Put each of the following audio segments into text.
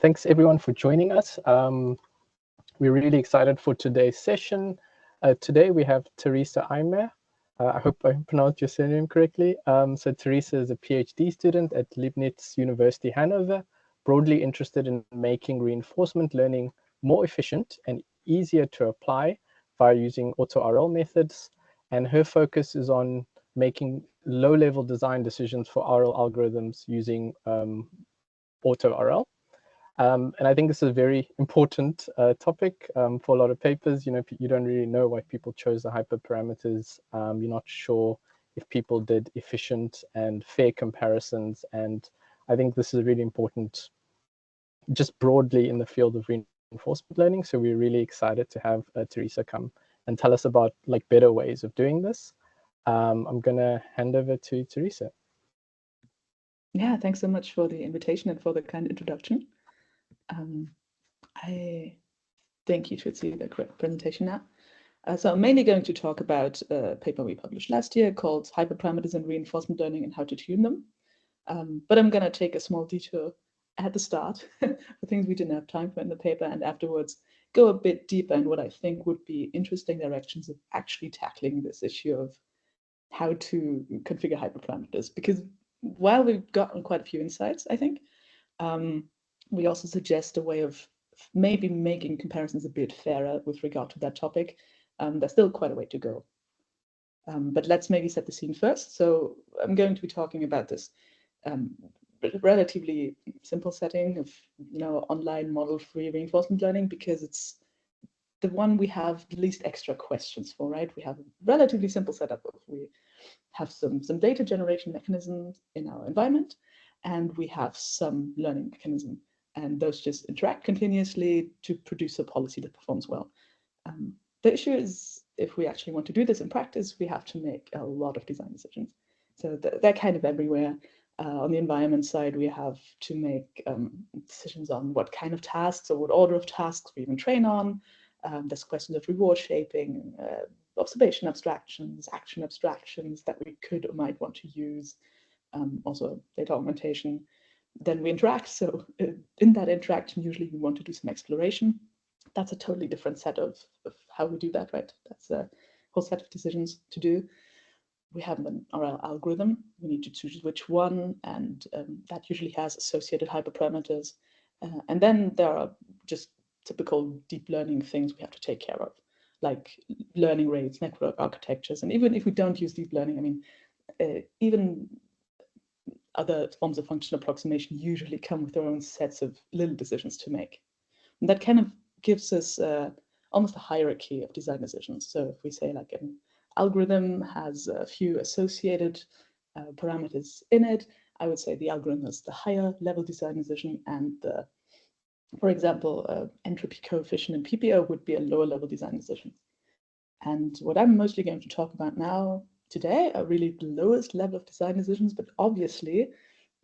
Thanks everyone for joining us. We're really excited for today's session. Today we have Theresa Eimer. I hope I pronounced your surname correctly. So Theresa is a PhD student at Leibniz University Hannover, broadly interested in making reinforcement learning more efficient and easier to apply by using AutoRL methods. And her focus is on making low-level design decisions for RL algorithms using AutoRL. And I think this is a very important topic for a lot of papers. You know, you don't really know why people chose the hyperparameters. You're not sure if people did efficient and fair comparisons. And I think this is really important just broadly in the field of reinforcement learning. So we're really excited to have Theresa come and tell us about like better ways of doing this. I'm going to hand over to Theresa. Yeah, thanks so much for the invitation and for the kind introduction. I think you should see the correct presentation now. So I'm mainly going to talk about a paper we published last year called Hyperparameters in Reinforcement Learning and How to Tune Them. But I'm going to take a small detour at the start for things we didn't have time for in the paper, and afterwards go a bit deeper in what I think would be interesting directions of actually tackling this issue of how to configure hyperparameters. Because while we've gotten quite a few insights, I think, we also suggest a way of maybe making comparisons a bit fairer with regard to that topic. There's still quite a way to go. But let's maybe set the scene first. So I'm going to be talking about this relatively simple setting of online model-free reinforcement learning, because it's the one we have the least extra questions for, right? We have a relatively simple setup. We have some data generation mechanisms in our environment, and we have some learning mechanism. And those just interact continuously to produce a policy that performs well. The issue is, if we actually want to do this in practice, we have to make a lot of design decisions. So they're kind of everywhere. On the environment side, we have to make decisions on what kind of tasks or what order of tasks we even train on. There's questions of reward shaping, observation abstractions, action abstractions that we could or might want to use, also data augmentation. Then we interact. So in that interaction, usually we want to do some exploration. That's a totally different set of how we do that, right? That's a whole set of decisions to do. We have an RL algorithm. We need to choose which one, and that usually has associated hyperparameters. And then there are just typical deep learning things we have to take care of, like learning rates, network architectures. And even if we don't use deep learning, I mean, even other forms of functional approximation usually come with their own sets of little decisions to make. And that kind of gives us almost a hierarchy of design decisions. So if we say like an algorithm has a few associated parameters in it, I would say the algorithm is the higher level design decision, and the, for example, entropy coefficient in PPO would be a lower level design decision. And what I'm mostly going to talk about now today are really the lowest level of design decisions, but obviously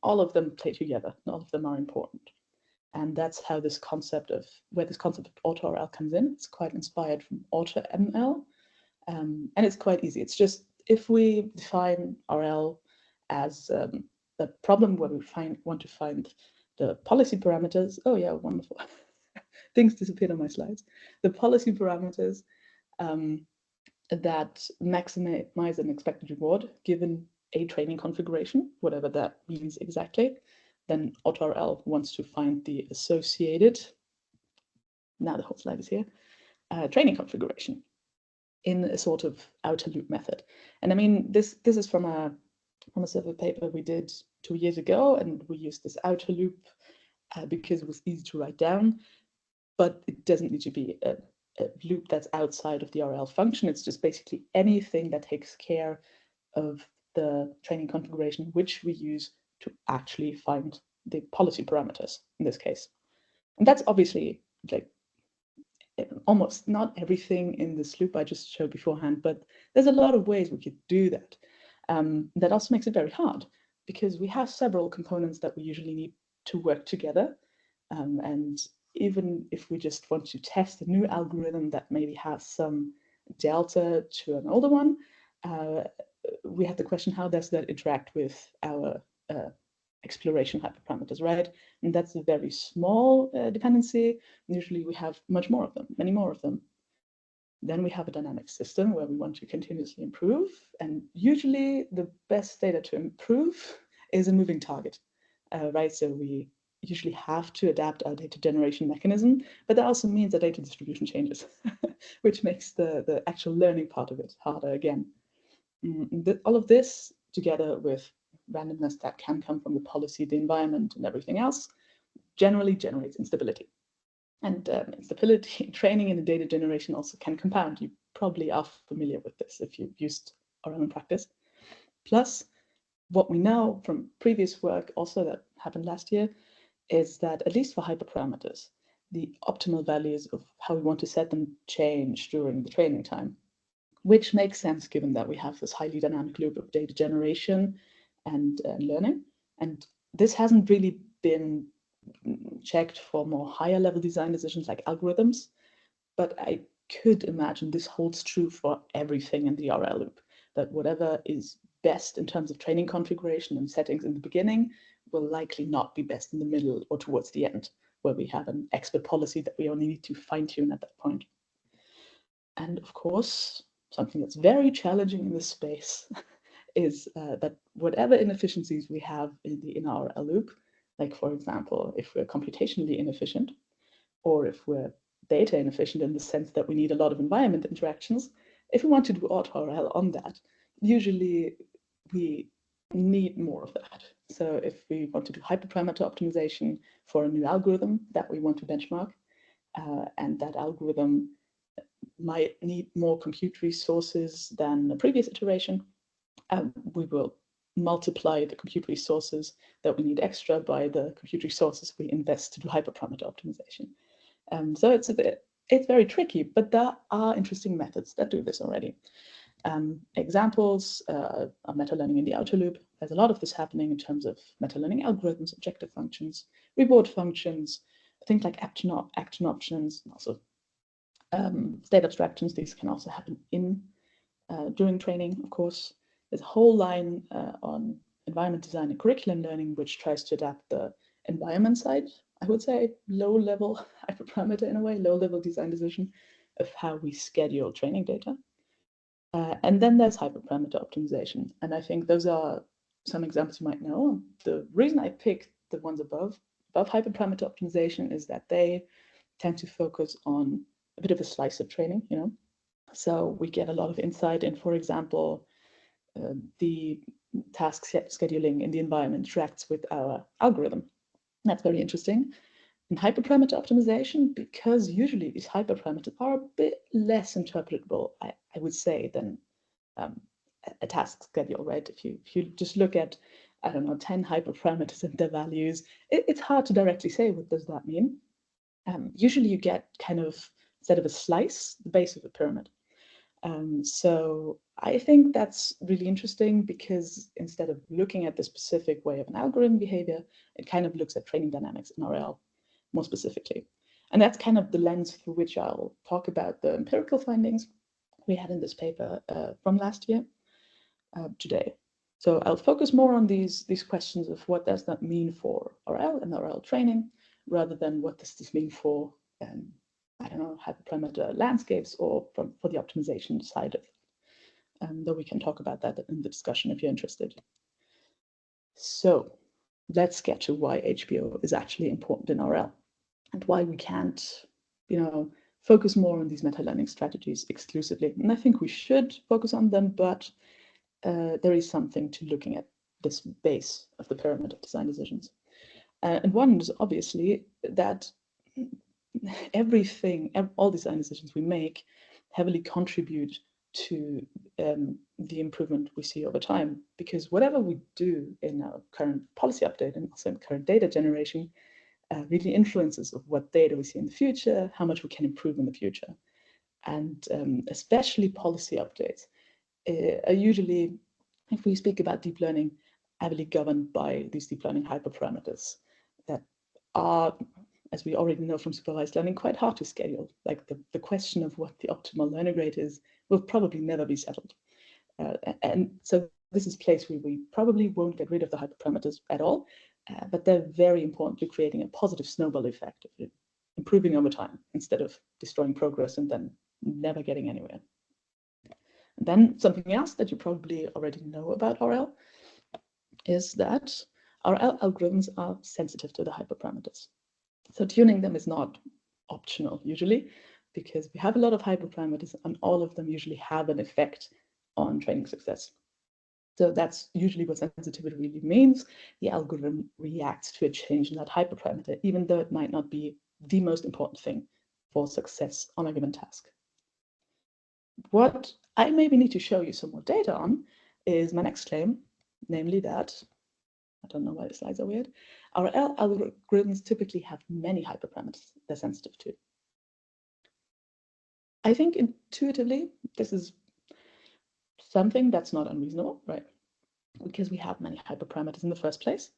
all of them play together, and all of them are important. And that's how this concept of, where this concept of AutoRL comes in. It's quite inspired from AutoML, and it's quite easy. It's just, if we define RL as a problem where we want to find the policy parameters, oh yeah, wonderful. Things disappeared on my slides. The policy parameters that maximize an expected reward given a training configuration, whatever that means exactly, then AutoRL wants to find the associated, now the whole slide is here, training configuration in a sort of outer loop method. And I mean, this is from a survey paper we did 2 years ago, and we used this outer loop because it was easy to write down, but it doesn't need to be a loop that's outside of the RL function. It's just basically anything that takes care of the training configuration, which we use to actually find the policy parameters in this case. And that's obviously like almost not everything in this loop I just showed beforehand, but there's a lot of ways we could do that. That also makes it very hard, because we have several components that we usually need to work together. And even if we just want to test a new algorithm that maybe has some delta to an older one, we have the question, how does that interact with our exploration hyperparameters, right? And that's a very small dependency. Usually we have much more of them, many more of them. Then we have a dynamic system where we want to continuously improve. And usually the best data to improve is a moving target, right? So we usually have to adapt our data generation mechanism, but that also means that data distribution changes, which makes the actual learning part of it harder again. All of this, together with randomness that can come from the policy, the environment, and everything else, generally generates instability. And instability in training and in data generation also can compound. You probably are familiar with this if you've used RL in practice. Plus, what we know from previous work also that happened last year is that, at least for hyperparameters, the optimal values of how we want to set them change during the training time, which makes sense given that we have this highly dynamic loop of data generation and learning. And this hasn't really been checked for more higher level design decisions like algorithms, but I could imagine this holds true for everything in the RL loop, that whatever is best in terms of training configuration and settings in the beginning will likely not be best in the middle or towards the end, where we have an expert policy that we only need to fine tune at that point. And of course, something that's very challenging in this space is that whatever inefficiencies we have in our RL loop, like for example, if we're computationally inefficient, or if we're data inefficient in the sense that we need a lot of environment interactions, if we want to do AutoRL on that, usually we need more of that. So if we want to do hyperparameter optimization for a new algorithm that we want to benchmark, and that algorithm might need more compute resources than the previous iteration, we will multiply the compute resources that we need extra by the compute resources we invest to do hyperparameter optimization. So it's very tricky, but there are interesting methods that do this already. Examples are meta-learning in the outer loop. There's a lot of this happening in terms of meta-learning algorithms, objective functions, reward functions, things like action options, and also state abstractions. These can also happen during training, of course. There's a whole line on environment design and curriculum learning, which tries to adapt the environment side. I would say low-level hyperparameter in a way, low-level design decision of how we schedule training data. And then there's hyperparameter optimization. And I think those are some examples you might know. The reason I picked the ones above hyperparameter optimization is that they tend to focus on a bit of a slice of training, you know. So we get a lot of insight in, for example, the task scheduling in the environment interacts with our algorithm. That's very interesting. In hyperparameter optimization, because usually these hyperparameters are a bit less interpretable, I would say, than a task schedule, right? If you just look at, I don't know, 10 hyperparameters and their values, it's hard to directly say what does that mean. Usually you get kind of, instead of a slice, the base of a pyramid. So I think that's really interesting because instead of looking at the specific way of an algorithm behavior, it kind of looks at training dynamics in RL more specifically. And that's kind of the lens through which I'll talk about the empirical findings we had in this paper from last year today. So I'll focus more on these questions of what does that mean for RL and RL training, rather than what does this mean for I don't know, hyperparameter landscapes or for the optimization side of it. Though we can talk about that in the discussion if you're interested. So let's get to why HPO is actually important in RL and why we can't, you know, focus more on these meta-learning strategies exclusively. And I think we should focus on them, but there is something to looking at this base of the pyramid of design decisions. And one is obviously that all design decisions we make heavily contribute to the improvement we see over time, because whatever we do in our current policy update and also in current data generation really influences of what data we see in the future, how much we can improve in the future. And especially policy updates are usually, if we speak about deep learning, heavily governed by these deep learning hyperparameters that are, as we already know from supervised learning, quite hard to schedule. Like the question of what the optimal learning rate is will probably never be settled. And so this is a place where we probably won't get rid of the hyperparameters at all, but they're very important to creating a positive snowball effect of improving over time instead of destroying progress and then never getting anywhere. And then something else that you probably already know about RL is that RL algorithms are sensitive to the hyperparameters. So tuning them is not optional usually, because we have a lot of hyperparameters and all of them usually have an effect on training success. So that's usually what sensitivity really means. The algorithm reacts to a change in that hyperparameter, even though it might not be the most important thing for success on a given task. What I maybe need to show you some more data on is my next claim, namely that, I don't know why the slides are weird, RL algorithms typically have many hyperparameters they're sensitive to. I think intuitively, this is something that's not unreasonable, right? Because we have many hyperparameters in the first place.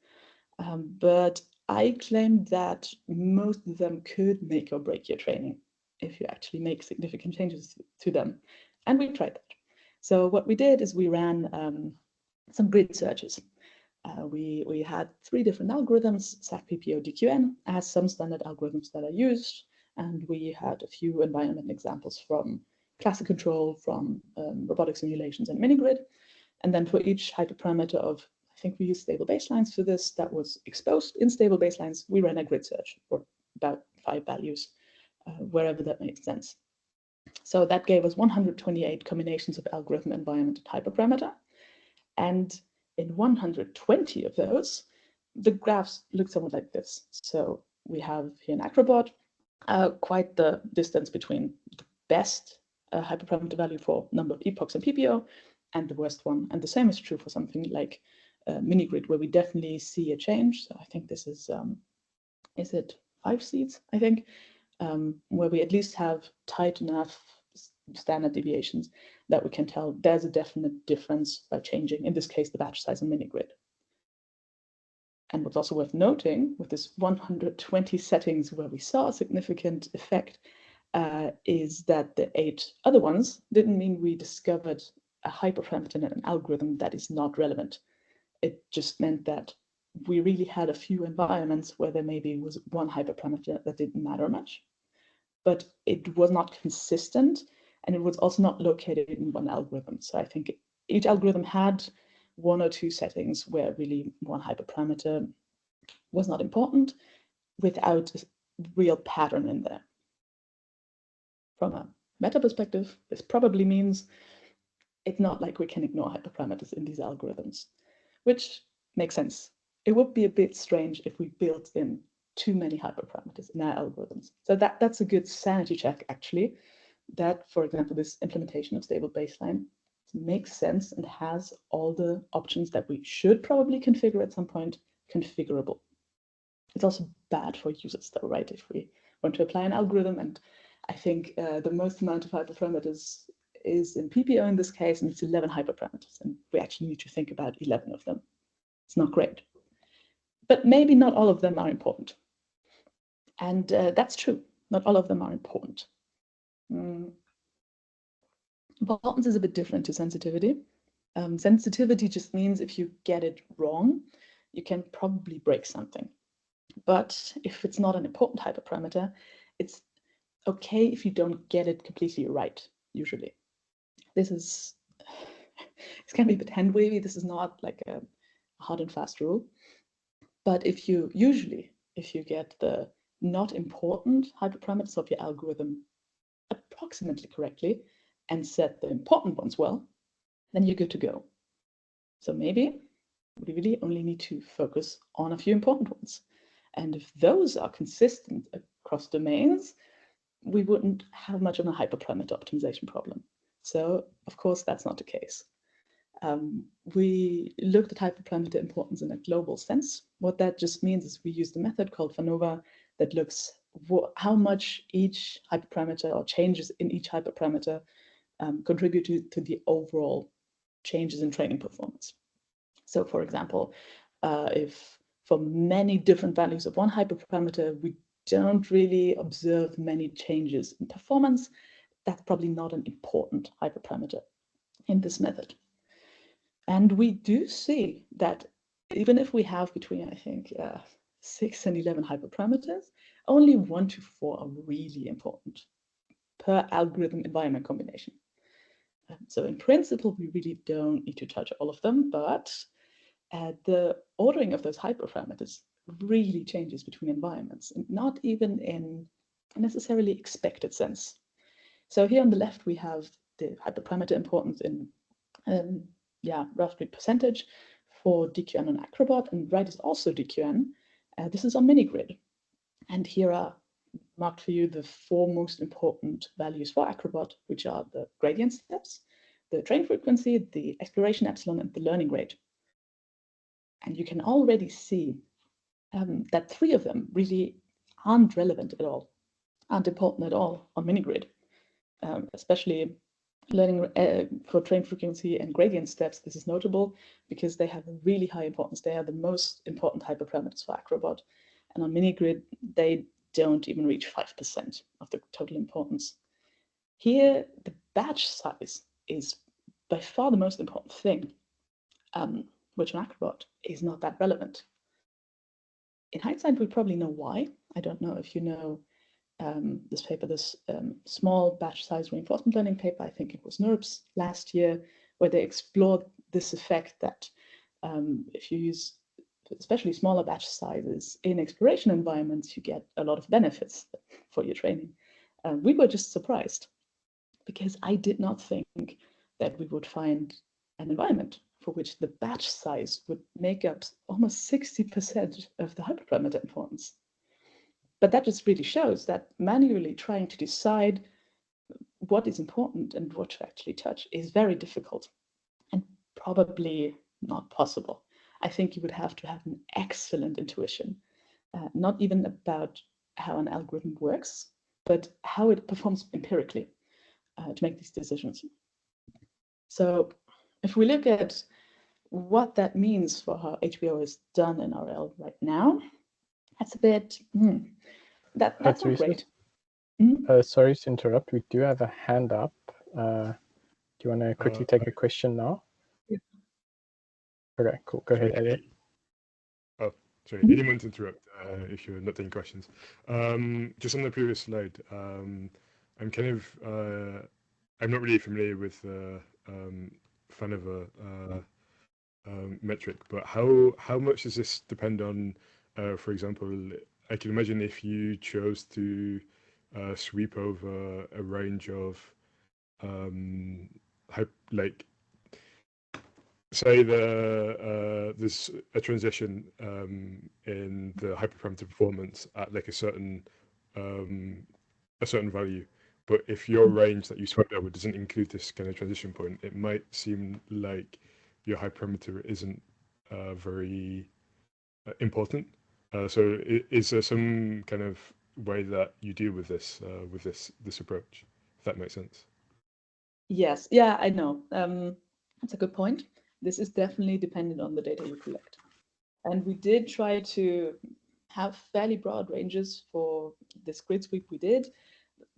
But I claim that most of them could make or break your training if you actually make significant changes to them. And we tried that. So what we did is we ran some grid searches. We had 3 different algorithms, SAC, PPO, DQN, as some standard algorithms that are used. And we had a few environment examples from classic control, from robotic simulations and mini-grid. And then for each hyperparameter of, I think we used stable baselines for this, that was exposed in stable baselines, we ran a grid search for about 5 values, wherever that made sense. So that gave us 128 combinations of algorithm, environment, and hyperparameter. And in 120 of those, the graphs look somewhat like this. So we have here an Acrobot, quite the distance between the best hyperparameter value for number of epochs and PPO and the worst one. And the same is true for something like mini-grid, where we definitely see a change. So I think this is it 5 seeds, I think, where we at least have tight enough standard deviations that we can tell there's a definite difference by changing, in this case, the batch size in mini-grid. And what's also worth noting with this 120 settings where we saw a significant effect is that the 8 other ones didn't mean we discovered a hyperparameter in an algorithm that is not relevant. It just meant that we really had a few environments where there maybe was one hyperparameter that didn't matter much, but it was not consistent, and it was also not located in one algorithm. So I think each algorithm had 1 or 2 settings where really one hyperparameter was not important without a real pattern in there. From a meta perspective, this probably means it's not like we can ignore hyperparameters in these algorithms, which makes sense. It would be a bit strange if we built in too many hyperparameters in our algorithms. So that's a good sanity check, actually, that, for example, this implementation of stable baseline makes sense and has all the options that we should probably configure at some point configurable. It's also bad for users, though, right? If we want to apply an algorithm, and I think the most amount of hyperparameters is in PPO in this case, and it's 11 hyperparameters, and we actually need to think about 11 of them. It's not great. But maybe not all of them are important. And that's true. Not all of them are important. Importance is a bit different to sensitivity. Sensitivity just means if you get it wrong, you can probably break something. But if it's not an important hyperparameter, it's okay if you don't get it completely right, usually. This can be a bit hand-wavy. This is not like a hard and fast rule. But if you get the not important hyperparameters of your algorithm approximately correctly and set the important ones well, then you're good to go. So maybe we really only need to focus on a few important ones. And if those are consistent across domains, we wouldn't have much of a hyperparameter optimization problem. So, of course, that's not the case. We looked at hyperparameter importance in a global sense. What that just means is we used a method called ANOVA that looks how much each hyperparameter or changes in each hyperparameter contribute to the overall changes in training performance. So, for example, if for many different values of one hyperparameter, we don't really observe many changes in performance, that's probably not an important hyperparameter in this method. And we do see that even if we have between, I think, 6 and 11 hyperparameters, only 1 to 4 are really important per algorithm environment combination. So in principle, we really don't need to touch all of them, but the ordering of those hyperparameters really changes between environments, and not even in a necessarily expected sense. So here on the left, we have the hyperparameter importance in roughly percentage for DQN on Acrobat, and right is also DQN. This is on mini-grid. And here are marked for you the 4 most important values for Acrobat, which are the gradient steps, the train frequency, the exploration epsilon, and the learning rate. And you can already see that 3 of them really aren't relevant at all, aren't important at all on mini-grid, especially learning for train frequency and gradient steps. This is notable because they have a really high importance. They are the most important hyperparameters for Acrobat. And on mini-grid, they don't even reach 5% of the total importance. Here, the batch size is by far the most important thing, which on Acrobat is not that relevant. In hindsight, we probably know why. I don't know if you know this paper, this small batch size reinforcement learning paper, I think it was NURBS last year, where they explored this effect that if you use especially smaller batch sizes in exploration environments, you get a lot of benefits for your training. We were just surprised because I did not think that we would find an environment for which the batch size would make up almost 60% of the hyperparameter importance. But that just really shows that manually trying to decide what is important and what to actually touch is very difficult and probably not possible. I think you would have to have an excellent intuition, not even about how an algorithm works, but how it performs empirically to make these decisions. So if we look at what that means for how HBO is done in RL right now, that's a bit, that's not great. Sorry to interrupt. We do have a hand up. Do you want to quickly take a question now? Yeah. Okay, cool. Go ahead, Elliot. Oh, sorry. I didn't want to interrupt if you're not taking questions. Just on the previous slide, I'm not really familiar with fan of a metric, but how much does this depend on, for example, I can imagine if you chose to sweep over a range of like say there's a transition in the hyperparameter performance at like a certain value, but if your range that you swept over doesn't include this kind of transition point, it might seem like your hyperparameter isn't very important. So is there some kind of way that you deal with this approach, if that makes sense? Yes, yeah, I know. That's a good point. This is definitely dependent on the data you collect. And we did try to have fairly broad ranges for this grid sweep we did.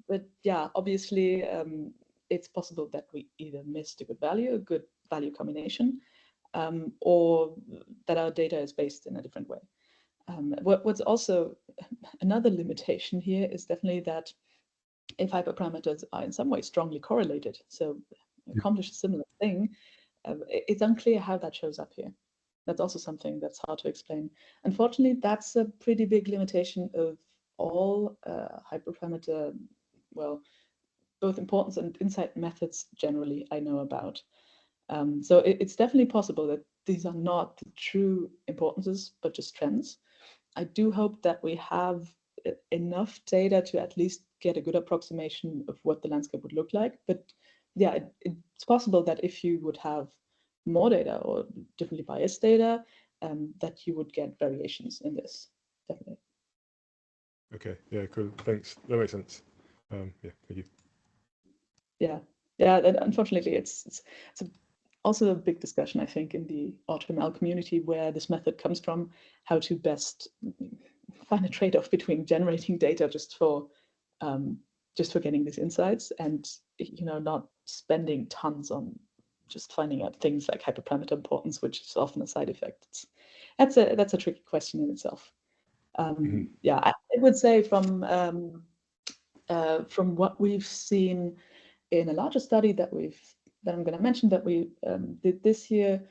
But yeah, obviously, it's possible that we either missed a good value combination, or that our data is based in a different way. What's also another limitation here is definitely that if hyperparameters are in some way strongly correlated, so accomplish a similar thing, it's unclear how that shows up here. That's also something that's hard to explain. Unfortunately, that's a pretty big limitation of all hyperparameter, well, both importance and insight methods generally I know about. So it's definitely possible that these are not the true importances, but just trends. I do hope that we have enough data to at least get a good approximation of what the landscape would look like. But yeah, it's possible that if you would have more data or differently biased data, that you would get variations in this, definitely. Okay, yeah, cool, thanks. That makes sense. Yeah, thank you. Yeah, unfortunately, it's also a big discussion, I think, in the AutoML community where this method comes from, how to best find a trade-off between generating data just for getting these insights and not spending tons on just finding out things like hyperparameter importance, which is often a side effect. that's a tricky question in itself. Yeah, I would say from what we've seen in a larger study that I'm going to mention that we did this year,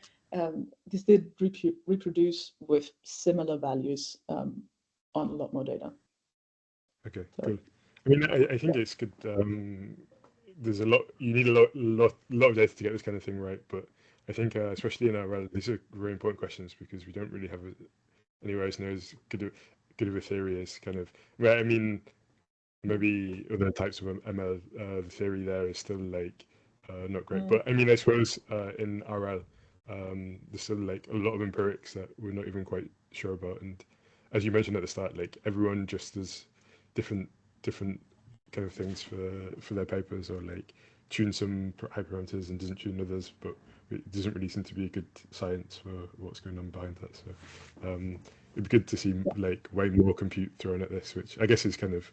this did reproduce with similar values on a lot more data. Okay, cool. I mean, I think it's good. There's a lot. You need a lot of data to get this kind of thing right. But I think, especially in AutoRL, these are very important questions because we don't really have anywhere else knows good of a theory as kind of. Well, I mean, maybe other types of ML, the theory there is still like not great. But I mean, I suppose in RL, there's still like a lot of empirics that we're not even quite sure about. And as you mentioned at the start, like everyone just does different kind of things for their papers, or like tune some hyperparameters and doesn't tune others, but it doesn't really seem to be a good science for what's going on behind that. So it'd be good to see like way more compute thrown at this, which I guess is kind of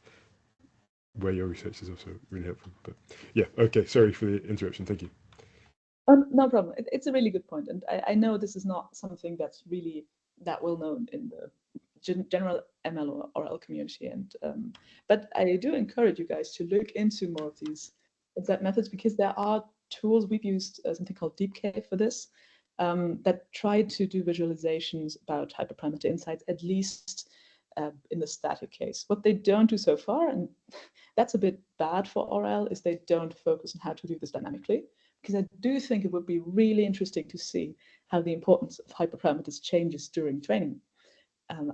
where your research is also really helpful. But yeah, okay, sorry for the interruption. Thank you. No problem. It's a really good point, and I know this is not something that's really that well known in the general ML or RL community, and but I do encourage you guys to look into more of these exact methods, because there are tools. We've used something called DeepK for this, that try to do visualizations about hyperparameter insights, at least in the static case. What they don't do so far, and that's a bit bad for RL, is they don't focus on how to do this dynamically, because I do think it would be really interesting to see how the importance of hyperparameters changes during training.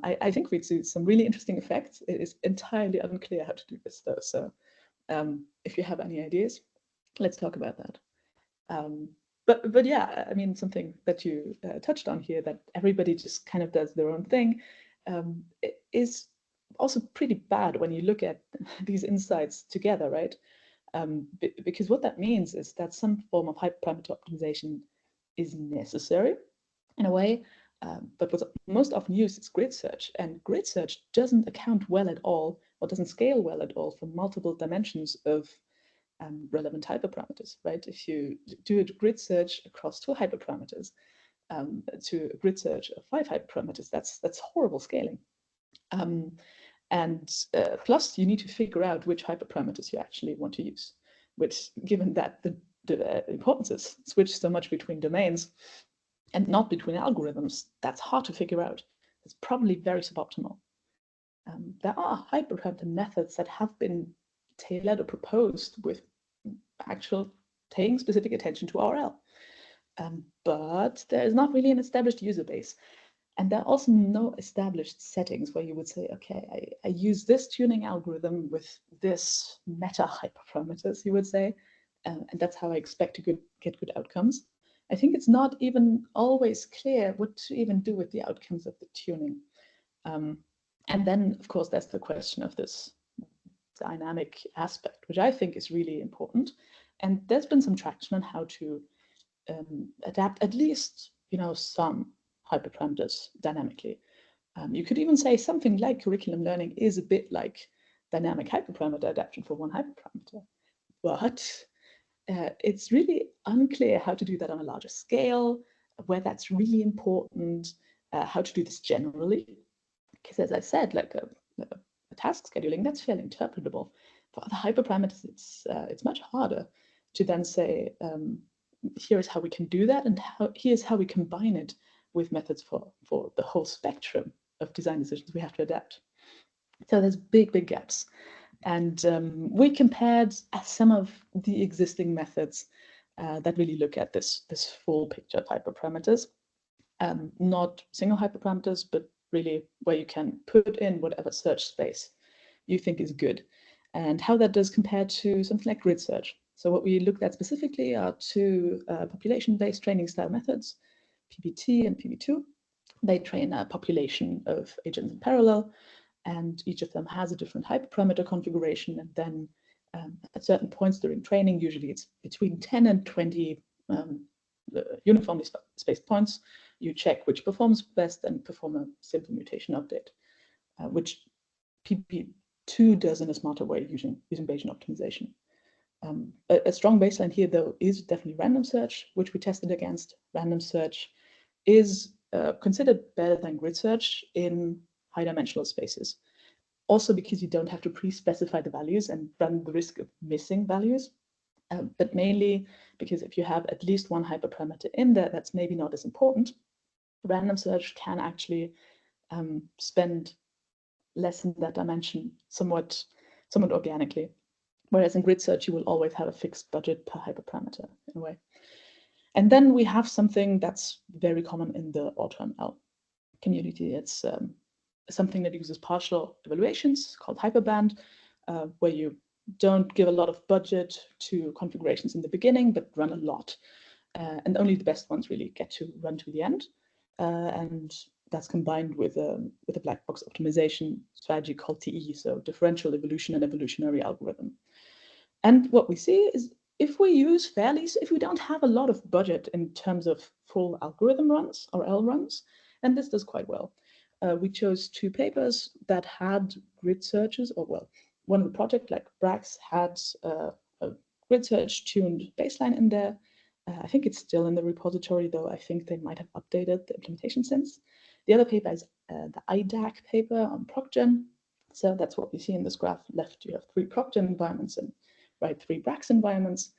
I think we'd see some really interesting effects. It is entirely unclear how to do this, though. So if you have any ideas, let's talk about that. But yeah, I mean, something that you touched on here, that everybody just kind of does their own thing, it is also pretty bad when you look at these insights together, right? Because what that means is that some form of hyperparameter optimization is necessary in a way, but what's most often used is grid search, and grid search doesn't account well at all, or doesn't scale well at all, for multiple dimensions of relevant hyperparameters, right? If you do a grid search across 2 hyperparameters to a grid search of 5 hyperparameters, that's horrible scaling. And plus, you need to figure out which hyperparameters you actually want to use, which, given that the importances switch so much between domains and not between algorithms, that's hard to figure out. It's probably very suboptimal. There are hyperparameter methods that have been tailored or proposed with actual paying specific attention to RL, but there is not really an established user base. And there are also no established settings where you would say, okay, I use this tuning algorithm with this meta hyperparameters, you would say, and that's how I expect to get good outcomes. I think it's not even always clear what to even do with the outcomes of the tuning. And then, of course, there's the question of this dynamic aspect, which I think is really important. And there's been some traction on how to adapt at least, some hyperparameters dynamically. You could even say something like curriculum learning is a bit like dynamic hyperparameter adaptation for one hyperparameter, but it's really unclear how to do that on a larger scale, where that's really important, how to do this generally. Because as I said, like a task scheduling, that's fairly interpretable. For other hyperparameters, it's much harder to then say, here's how we can do that, and here's how we combine it with methods for the whole spectrum of design decisions we have to adapt. So there's big gaps. And we compared some of the existing methods that really look at this full picture of hyperparameters, not single hyperparameters, but really where you can put in whatever search space you think is good, and how that does compare to something like grid search. So what we looked at specifically are 2 population-based training style methods, PBT and PB2. They train a population of agents in parallel, and each of them has a different hyperparameter configuration. And then at certain points during training, usually it's between 10 and 20 uniformly spaced points, you check which performs best and perform a simple mutation update, which PB2 does in a smarter way using Bayesian optimization. A strong baseline here, though, is definitely random search, which we tested against. Random search is considered better than grid search in high-dimensional spaces. Also because you don't have to pre-specify the values and run the risk of missing values, but mainly because if you have at least one hyperparameter in there, that's maybe not as important. Random search can actually spend less in that dimension somewhat organically. Whereas in grid search, you will always have a fixed budget per hyperparameter in a way. And then we have something that's very common in the AutoRL community. It's something that uses partial evaluations called hyperband, where you don't give a lot of budget to configurations in the beginning, but run a lot. And only the best ones really get to run to the end. And that's combined with a black box optimization strategy called TE, so differential evolution and evolutionary algorithm. And what we see is if we don't have a lot of budget in terms of full algorithm runs or L runs, and this does quite well. We chose 2 papers that had grid searches, or well, one of the project like Brax had a grid search tuned baseline in there. I think it's still in the repository, though I think they might have updated the implementation since. The other paper is the IDAC paper on ProcGen. So that's what we see in this graph. Left, you have 3 ProcGen environments and right 3 Brax environments.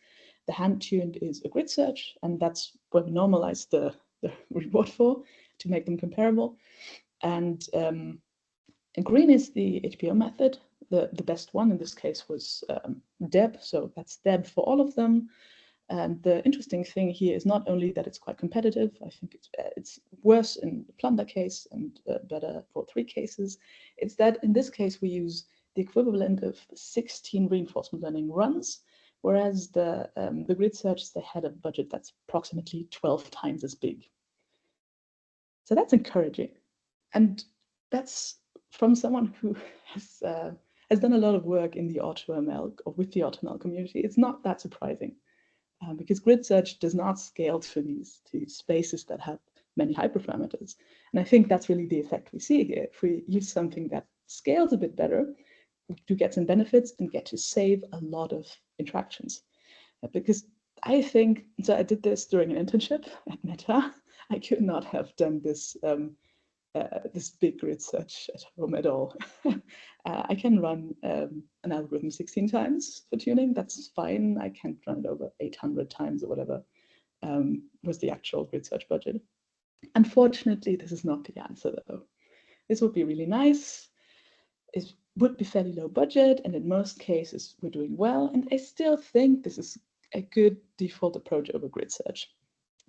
The hand-tuned is a grid search, and that's where we normalize the reward for to make them comparable. And green is the HPO method. The best one in this case was DEB, so that's DEB for all of them. And the interesting thing here is not only that it's quite competitive, I think it's worse in the plunder case and better for 3 cases. It's that in this case we use the equivalent of 16 reinforcement learning runs, whereas the grid search, they had a budget that's approximately 12 times as big. So that's encouraging. And that's from someone who has done a lot of work in the AutoML or with the AutoML community. It's not that surprising. Because grid search does not scale to these spaces that have many hyperparameters. And I think that's really the effect we see here. If we use something that scales a bit better, we do get some benefits and get to save a lot of interactions. Because I think, so I did this during an internship at Meta. I could not have done this this big grid search at home at all. I can run an algorithm 16 times for tuning. That's fine. I can't run it over 800 times or whatever was the actual grid search budget. Unfortunately, this is not the answer, though. This would be really nice. It would be fairly low budget, and in most cases, we're doing well. And I still think this is a good default approach over grid search,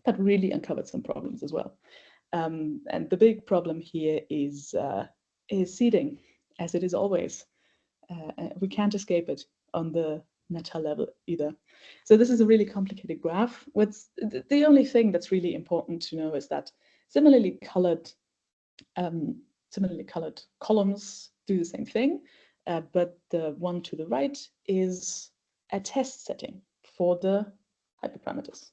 but really uncovered some problems as well. And the big problem here is seeding, as it is always. We can't escape it on the meta level either. So this is a really complicated graph. The only thing that's really important to know is that similarly colored columns do the same thing, but the one to the right is a test setting for the hyperparameters.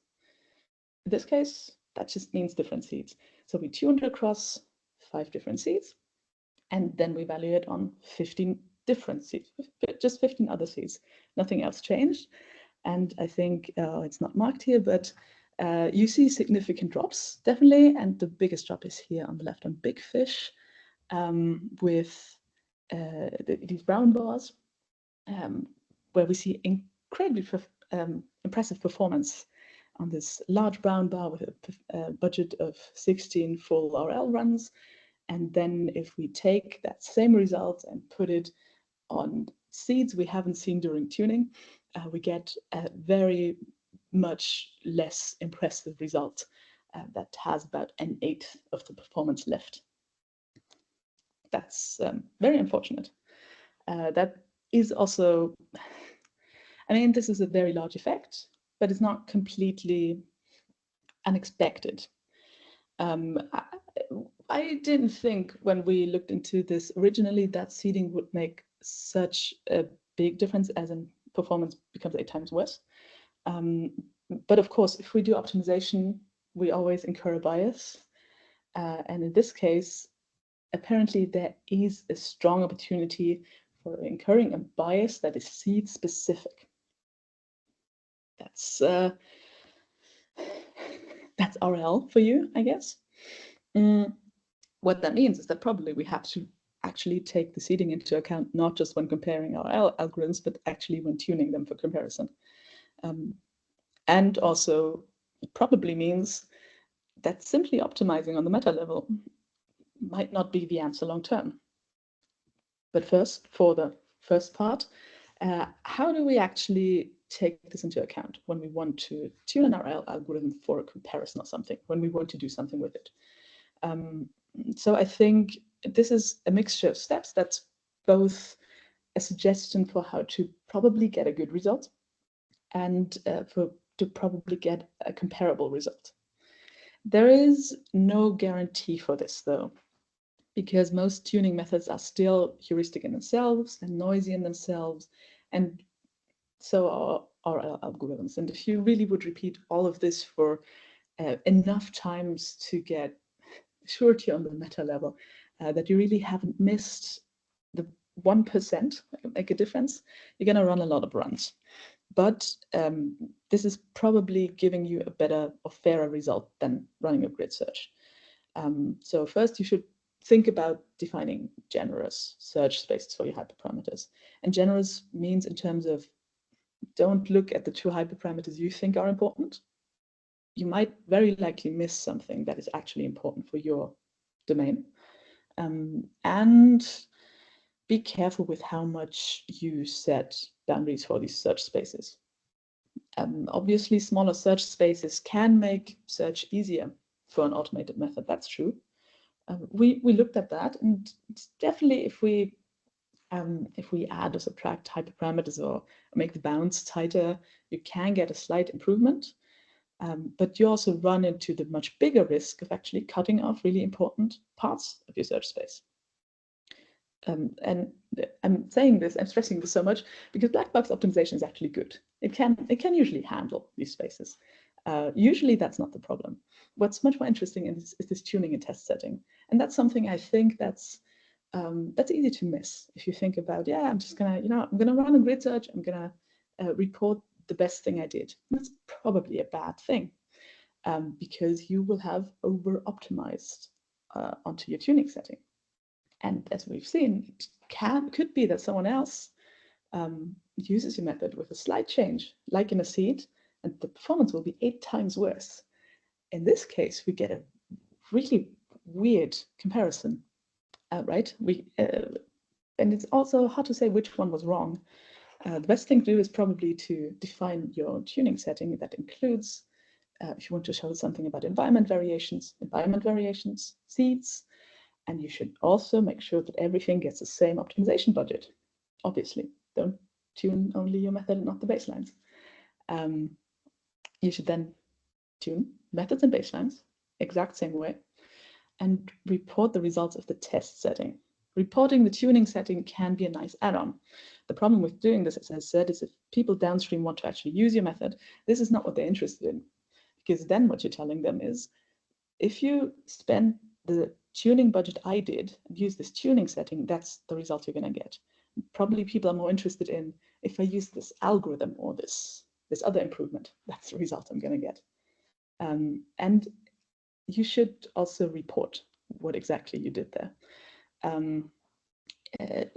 In this case, that just means different seeds. So we tuned across 5 different seeds, and then we evaluate on 15 different seeds, just 15 other seeds. Nothing else changed. And I think it's not marked here, but you see significant drops, definitely. And the biggest drop is here on the left on Big Fish with these brown bars, where we see incredibly impressive performance on this large brown bar with a budget of 16 full RL runs. And then if we take that same result and put it on seeds we haven't seen during tuning, we get a very much less impressive result that has about an 1/8 of the performance left. That's very unfortunate. That is also, I mean, this is a very large effect, but it's not completely unexpected. I didn't think when we looked into this originally that seeding would make such a big difference, as in performance becomes 8 times worse. But of course, if we do optimization, we always incur a bias. And in this case, apparently there is a strong opportunity for incurring a bias that is seed specific. That's RL for you, I guess. What that means is that probably we have to actually take the seeding into account, not just when comparing our algorithms, but actually when tuning them for comparison. And also, it probably means that simply optimizing on the meta level might not be the answer long term. But first, for the first part, how do we actually take this into account when we want to tune an RL algorithm for a comparison or something, when we want to do something with it? So I think this is a mixture of steps that's both a suggestion for how to probably get a good result and to probably get a comparable result. There is no guarantee for this, though, because most tuning methods are still heuristic in themselves and noisy in themselves, and so are our algorithms. And if you really would repeat all of this for enough times to get surety on the meta level that you really haven't missed the 1% make a difference, you're going to run a lot of runs. But this is probably giving you a better or fairer result than running a grid search. So first, you should think about defining generous search spaces for your hyperparameters. And generous means in terms of don't look at the 2 hyperparameters you think are important. You might very likely miss something that is actually important for your domain. And be careful with how much you set boundaries for these search spaces. Obviously, smaller search spaces can make search easier for an automated method. That's true. We looked at that, and it's definitely if we add or subtract hyperparameters or make the bounds tighter, you can get a slight improvement. But you also run into the much bigger risk of actually cutting off really important parts of your search space. And I'm saying this, I'm stressing this so much because black box optimization is actually good. It can usually handle these spaces. Usually that's not the problem. What's much more interesting is this tuning and test setting. And that's something I think that's easy to miss. If you think about, yeah, I'm just gonna, I'm gonna run a grid search, I'm gonna report the best thing I did. That's probably a bad thing because you will have over-optimized onto your tuning setting. And as we've seen, it could be that someone else uses your method with a slight change, like in a seed, and the performance will be 8 times worse. In this case, we get a really weird comparison, right? And it's also hard to say which one was wrong. The best thing to do is probably to define your tuning setting that includes, if you want to show something about environment variations, seeds, and you should also make sure that everything gets the same optimization budget. Obviously, don't tune only your method and not the baselines. You should then tune methods and baselines exact same way and report the results of the test setting. Reporting the tuning setting can be a nice add-on. The problem with doing this, as I said, is if people downstream want to actually use your method, this is not what they're interested in. Because then what you're telling them is, if you spend the tuning budget I did and use this tuning setting, that's the result you're going to get. Probably people are more interested in, if I use this algorithm or this other improvement, that's the result I'm going to get. And you should also report what exactly you did there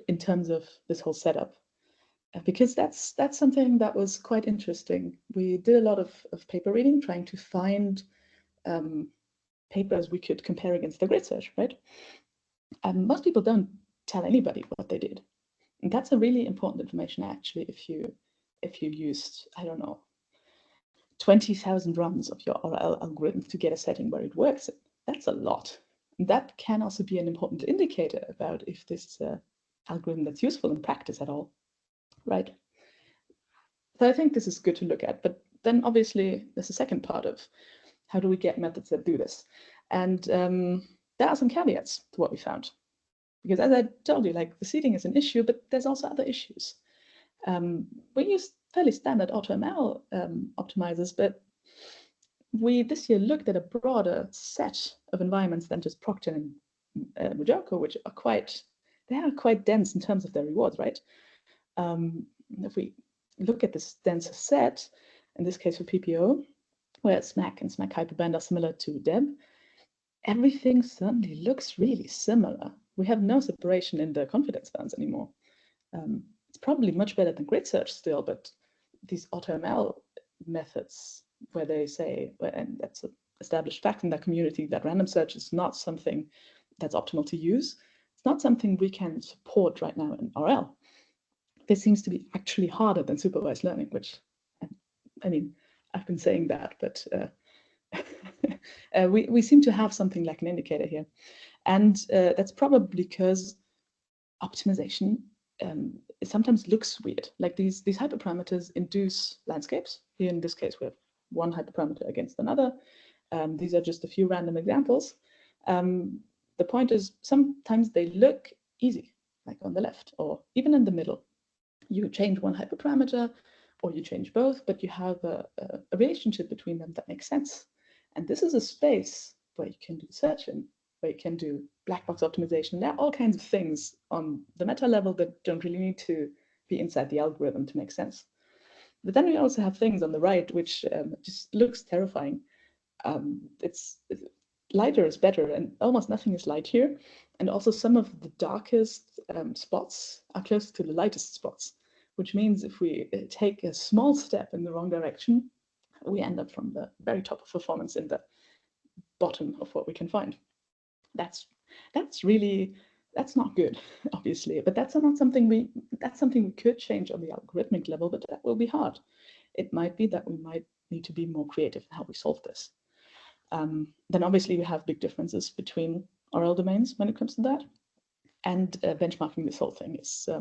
in terms of this whole setup. Because that's something that was quite interesting. We did a lot of paper reading, trying to find papers we could compare against the grid search, right? Most people don't tell anybody what they did. And that's a really important information, actually, if you used, I don't know, 20,000 runs of your AutoRL algorithm to get a setting where it works. That's a lot. And that can also be an important indicator about if this is an algorithm that's useful in practice at all, right? So I think this is good to look at. But then obviously there's a second part of how do we get methods that do this? And there are some caveats to what we found. Because as I told you, like the seeding is an issue, but there's also other issues. We use fairly standard AutoML optimizers, but we this year looked at a broader set of environments than just Procter and Mujoko, which are quite dense in terms of their rewards, right? If we look at this denser set, in this case for PPO, where SMAC and SMAC Hyperband are similar to DEB, everything certainly looks really similar. We have no separation in the confidence bands anymore. It's probably much better than grid search still, but these AutoML methods where they say, and that's an established fact in that community, that random search is not something that's optimal to use. It's not something we can support right now in RL. This seems to be actually harder than supervised learning, which, I mean, I've been saying that, but we seem to have something like an indicator here. And that's probably because optimization it sometimes looks weird. Like these hyperparameters induce landscapes. Here in this case, we have one hyperparameter against another. These are just a few random examples. The point is sometimes they look easy, like on the left or even in the middle. You change one hyperparameter or you change both, but you have a relationship between them that makes sense. And this is a space where you can do searching, where you can do black box optimization. There are all kinds of things on the meta level that don't really need to be inside the algorithm to make sense. But then we also have things on the right, which just looks terrifying. It's lighter is better, and almost nothing is light here. And also some of the darkest spots are close to the lightest spots, which means if we take a small step in the wrong direction, we end up from the very top of performance in the bottom of what we can find. That's not good, obviously, but that's something we could change on the algorithmic level, but that will be hard. It might be that we might need to be more creative in how we solve this. Then obviously we have big differences between RL domains when it comes to that, and benchmarking this whole thing is a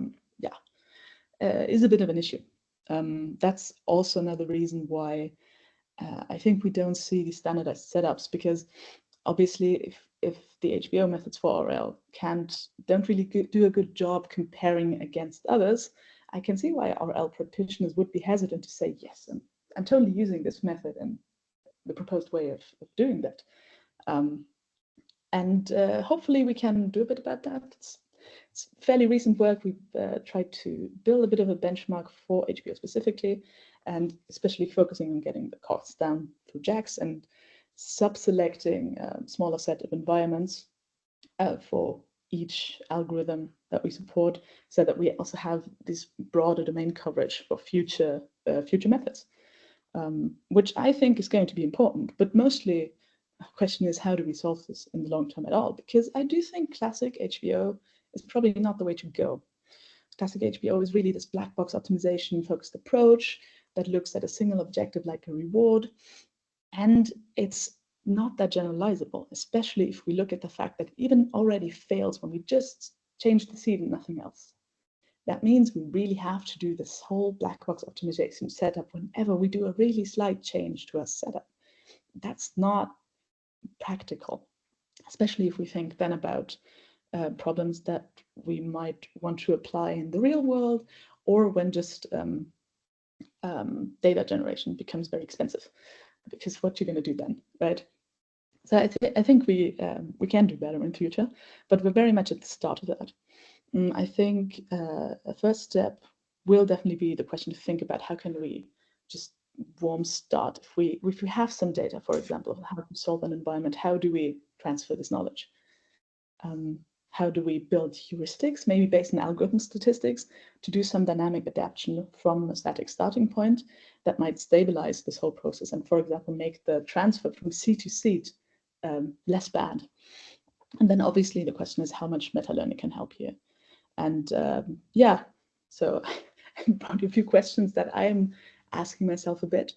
bit of an issue. That's also another reason why I think we don't see these standardized setups, because obviously if the HBO methods for RL don't really do a good job comparing against others, I can see why RL practitioners would be hesitant to say, yes, I'm totally using this method and the proposed way of doing that. And hopefully we can do a bit about that. It's fairly recent work. We've tried to build a bit of a benchmark for HBO specifically, and especially focusing on getting the costs down through JAX and sub-selecting a smaller set of environments for each algorithm that we support, so that we also have this broader domain coverage for future methods, which I think is going to be important. But mostly the question is, how do we solve this in the long term at all? Because I do think classic HBO is probably not the way to go. Classic HBO is really this black box optimization focused approach that looks at a single objective like a reward. And it's not that generalizable, especially if we look at the fact that even already fails when we just change the seed and nothing else. That means we really have to do this whole black box optimization setup whenever we do a really slight change to our setup. That's not practical, especially if we think then about problems that we might want to apply in the real world, or when just data generation becomes very expensive, because what you're going to do then, right? So I think we can do better in future, but we're very much at the start of that. I think a first step will definitely be the question to think about: how can we just warm start? If we have some data, for example, how to solve an environment, how do we transfer this knowledge? How do we build heuristics, maybe based on algorithm statistics, to do some dynamic adaptation from a static starting point that might stabilize this whole process and, for example, make the transfer from seed to seed less bad? And then obviously the question is how much meta-learning can help here. And so I brought you a few questions that I'm asking myself a bit,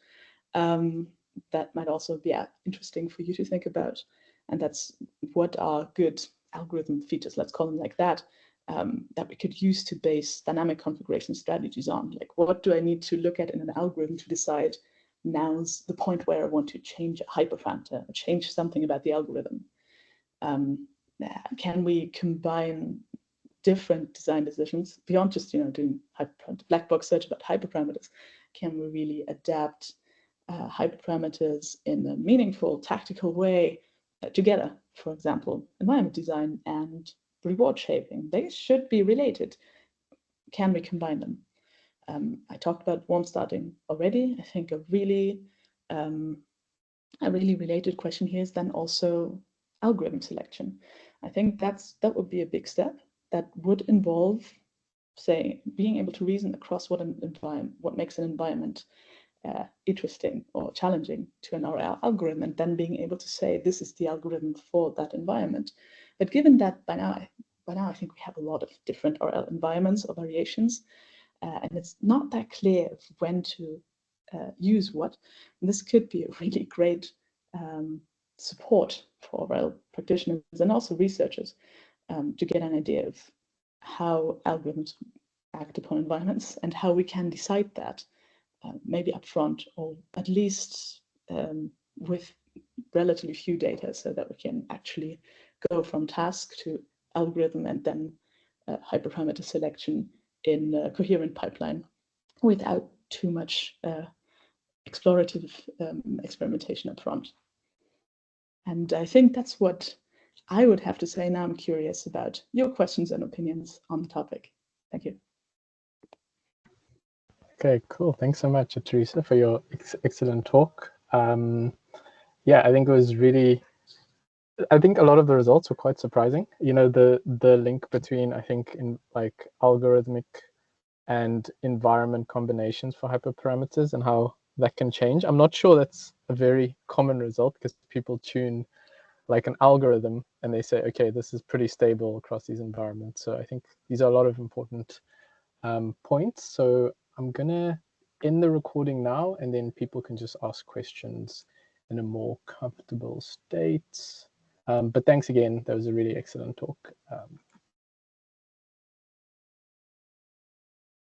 that might also be interesting for you to think about. And that's, what are good algorithm features, let's call them like that, that we could use to base dynamic configuration strategies on? Like, what do I need to look at in an algorithm to decide now's the point where I want to change a hyperparameter, or change something about the algorithm? Can we combine different design decisions beyond just doing black box search about hyperparameters? Can we really adapt hyperparameters in a meaningful, tactical way together? For example, environment design and reward shaping, they should be related. Can we combine them? I talked about warm starting already. I think a really related question here is then also algorithm selection. I think that would be a big step that would involve, say, being able to reason across what makes an environment interesting or challenging to an RL algorithm, and then being able to say this is the algorithm for that environment. But given that by now I think we have a lot of different RL environments or variations, and it's not that clear when to use what. And this could be a really great support for RL practitioners and also researchers to get an idea of how algorithms act upon environments and how we can decide that maybe upfront, or at least with relatively few data, so that we can actually go from task to algorithm and then hyperparameter selection in a coherent pipeline without too much explorative experimentation up front. And I think that's what I would have to say. Now I'm curious about your questions and opinions on the topic. Thank you. Okay, cool. Thanks so much, Theresa, for your excellent talk. Yeah, I think it was really, I think a lot of the results were quite surprising. You know, the link between, I think, in like algorithmic and environment combinations for hyperparameters and how that can change. I'm not sure that's a very common result, because people tune like an algorithm and they say, okay, this is pretty stable across these environments. So I think these are a lot of important points. So I'm gonna end the recording now, and then people can just ask questions in a more comfortable state. But thanks again. That was a really excellent talk.